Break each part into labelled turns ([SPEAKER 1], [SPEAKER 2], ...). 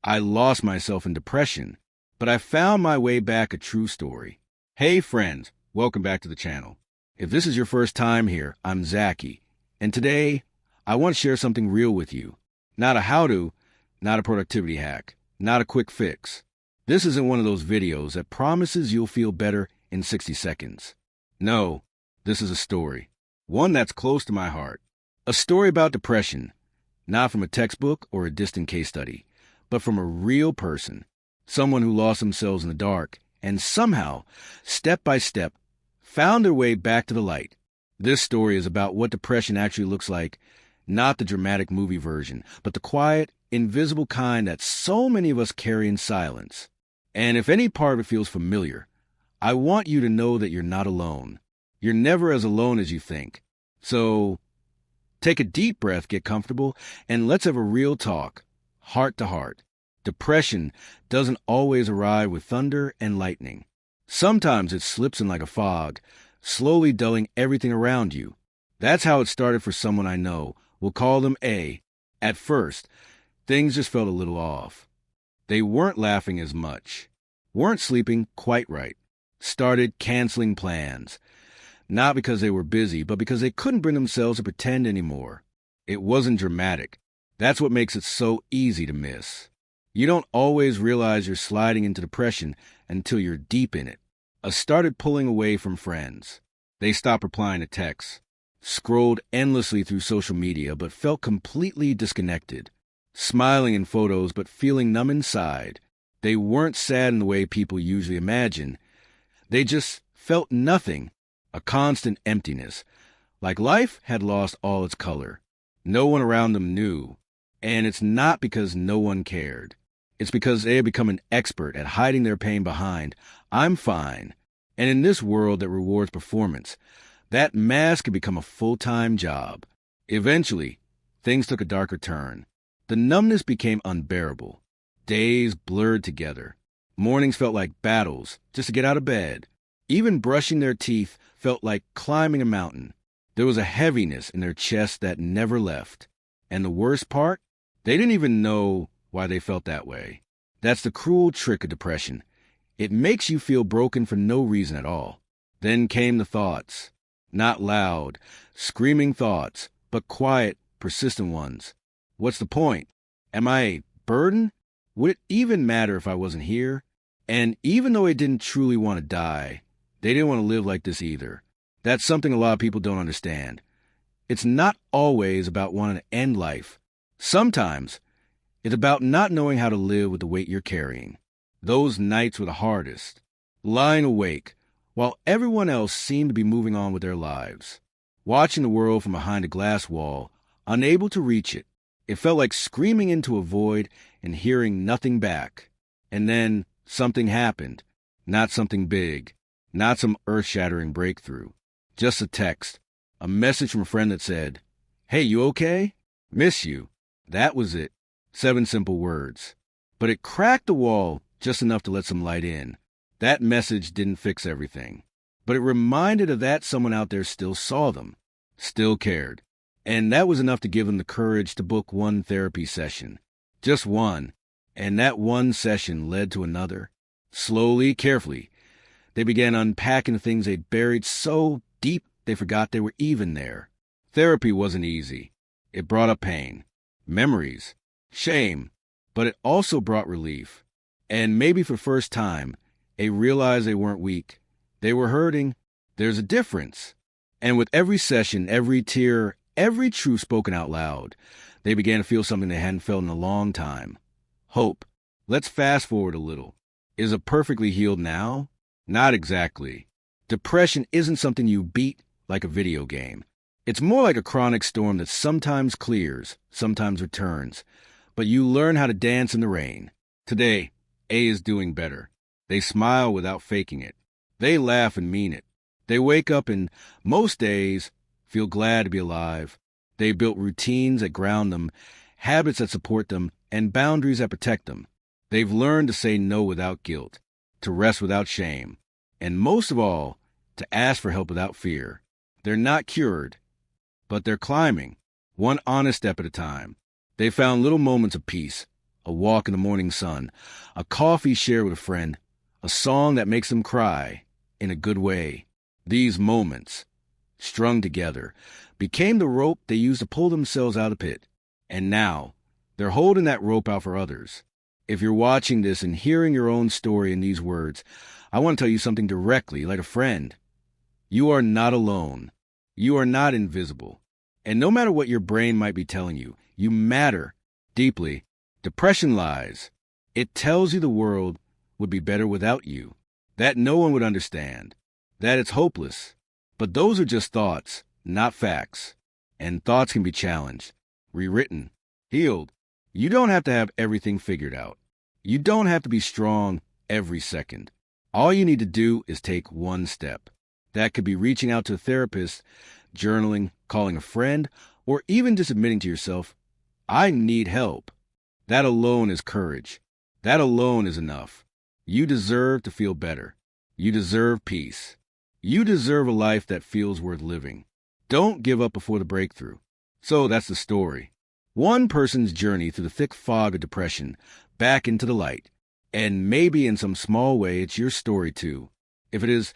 [SPEAKER 1] I lost myself in depression, but I found my way back, a true story. Hey friends, welcome back to the channel. If this is your first time here, I'm Zaki, and today I want to share something real with you. Not a how-to, not a productivity hack, not a quick fix. This isn't one of those videos that promises you'll feel better in 60 seconds. No, this is a story. One that's close to my heart. A story about depression, not from a textbook or a distant case study, but from a real person. Someone who lost themselves in the dark and somehow, step by step, found their way back to the light. This story is about what depression actually looks like, not the dramatic movie version, but the quiet, invisible kind that so many of us carry in silence. And if any part of it feels familiar, I want you to know that you're not alone. You're never as alone as you think. So take a deep breath, get comfortable, and let's have a real talk, heart to heart. Depression doesn't always arrive with thunder and lightning. Sometimes it slips in like a fog, slowly dulling everything around you. That's how it started for someone I know. We'll call them A. At first, things just felt a little off. They weren't laughing as much, weren't sleeping quite right, started canceling plans. Not because they were busy, but because they couldn't bring themselves to pretend anymore. It wasn't dramatic. That's what makes it so easy to miss. You don't always realize you're sliding into depression until you're deep in it. I started pulling away from friends. They stopped replying to texts, scrolled endlessly through social media, but felt completely disconnected. Smiling in photos, but feeling numb inside. They weren't sad in the way people usually imagine. They just felt nothing, a constant emptiness, like life had lost all its color. No one around them knew, and it's not because no one cared. It's because they had become an expert at hiding their pain behind, "I'm fine." And in this world that rewards performance, that mask could become a full-time job. Eventually, things took a darker turn. The numbness became unbearable. Days blurred together. Mornings felt like battles just to get out of bed. Even brushing their teeth felt like climbing a mountain. There was a heaviness in their chest that never left. And the worst part? They didn't even know why they felt that way. That's the cruel trick of depression. It makes you feel broken for no reason at all. Then came the thoughts. Not loud, screaming thoughts, but quiet, persistent ones. What's the point? Am I a burden? Would it even matter if I wasn't here? And even though they didn't truly want to die, they didn't want to live like this either. That's something a lot of people don't understand. It's not always about wanting to end life. Sometimes it's about not knowing how to live with the weight you're carrying. Those nights were the hardest, lying awake while everyone else seemed to be moving on with their lives, watching the world from behind a glass wall, unable to reach it. It felt like screaming into a void and hearing nothing back. And then something happened. Not something big, not some earth-shattering breakthrough. Just a text, a message from a friend that said, "Hey, you okay? Miss you." That was it. 7 simple words. But it cracked the wall just enough to let some light in. That message didn't fix everything, but it reminded of that someone out there still saw them, still cared. And that was enough to give them the courage to book one therapy session. Just one. And that one session led to another. Slowly, carefully, they began unpacking things they'd buried so deep they forgot they were even there. Therapy wasn't easy. It brought up pain, memories, shame, but it also brought relief. And maybe for the first time, they realized they weren't weak. They were hurting. There's a difference. And with every session, every tear, every truth spoken out loud, they began to feel something they hadn't felt in a long time. Hope. Let's fast forward a little. Is a perfectly healed now? Not exactly. Depression isn't something you beat like a video game. It's more like a chronic storm that sometimes clears, sometimes returns. But you learn how to dance in the rain. Today, A is doing better. They smile without faking it. They laugh and mean it. They wake up and, most days, feel glad to be alive. They built routines that ground them, habits that support them, and boundaries that protect them. They've learned to say no without guilt, to rest without shame, and most of all, to ask for help without fear. They're not cured, but they're climbing, one honest step at a time. They found little moments of peace, a walk in the morning sun, a coffee shared with a friend, a song that makes them cry in a good way. These moments, strung together, became the rope they used to pull themselves out of the pit. And now, they're holding that rope out for others. If you're watching this and hearing your own story in these words, I want to tell you something directly, like a friend. You are not alone. You are not invisible. And no matter what your brain might be telling you, you matter deeply. Depression lies. It tells you the world would be better without you, that no one would understand, that it's hopeless. But those are just thoughts, not facts. And thoughts can be challenged, rewritten, healed. You don't have to have everything figured out. You don't have to be strong every second. All you need to do is take one step. That could be reaching out to a therapist, journaling, calling a friend, or even just admitting to yourself, I need help. That alone is courage. That alone is enough. You deserve to feel better. You deserve peace. You deserve a life that feels worth living. Don't give up before the breakthrough. So that's the story. One person's journey through the thick fog of depression back into the light. And maybe in some small way, it's your story too. If it is,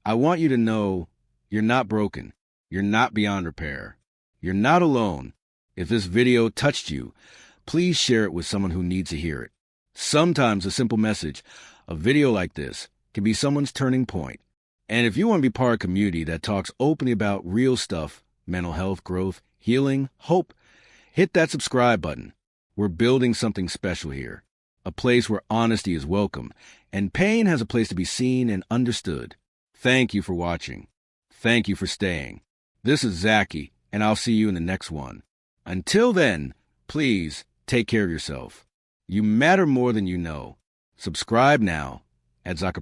[SPEAKER 1] I want you to know you're not broken. You're not beyond repair. You're not alone. If this video touched you, please share it with someone who needs to hear it. Sometimes a simple message, a video like this, can be someone's turning point. And if you want to be part of a community that talks openly about real stuff, mental health, growth, healing, hope, hit that subscribe button. We're building something special here, a place where honesty is welcome and pain has a place to be seen and understood. Thank you for watching. Thank you for staying. This is Zaki, and I'll see you in the next one. Until then, please take care of yourself. You matter more than you know. Subscribe now at Zaki.